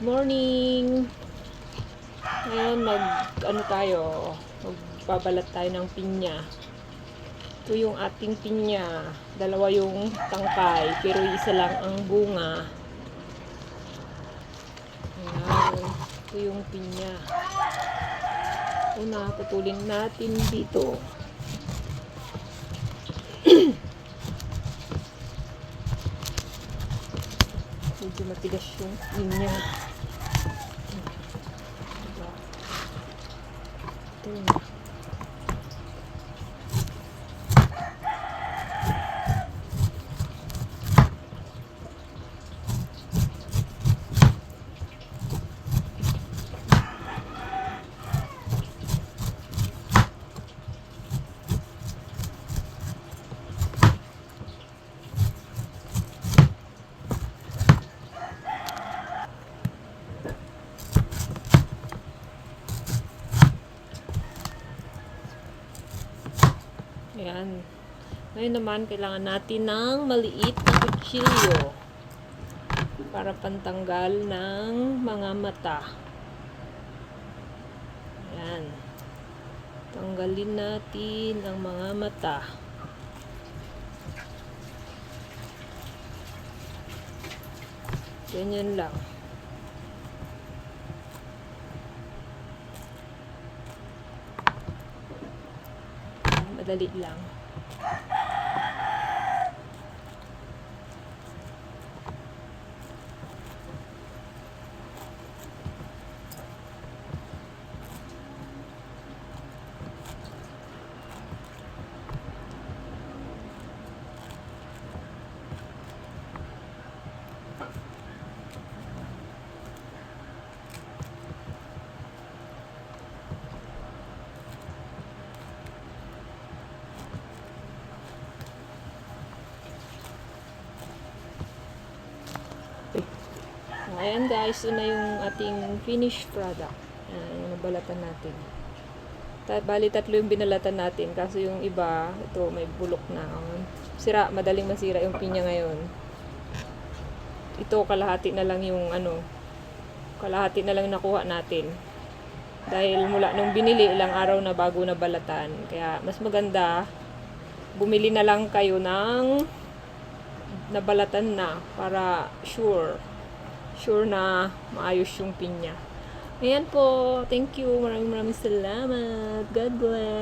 Morning! Ngayon magbabalat tayo ng pinya. Ito yung ating pinya. Dalawa yung tangkay, pero isa lang ang bunga. Ayan. Ito yung pinya. Una, putulin natin dito. Medyo matigas yung pinya. Ito yun. Ayan. Ngayon naman, kailangan natin ng maliit na kutsilyo para pantanggal ng mga mata. Ayan. Tanggalin natin ang mga mata. Ganyan lang. Madali lang. Ayan guys, ito na yung ating finished product. Yung nabalatan natin. Bali, 3 yung binalatan natin. Kaso yung iba, ito may bulok na. Sira, madaling masira yung pinya ngayon. Ito, kalahati na lang yung kalahati na lang nakuha natin. Dahil mula nung binili, ilang araw na bago na balatan. Kaya, mas maganda, bumili na lang kayo ng nabalatan na para sure na maayos yung pinya. Ayan po. Thank you. Maraming salamat. God bless.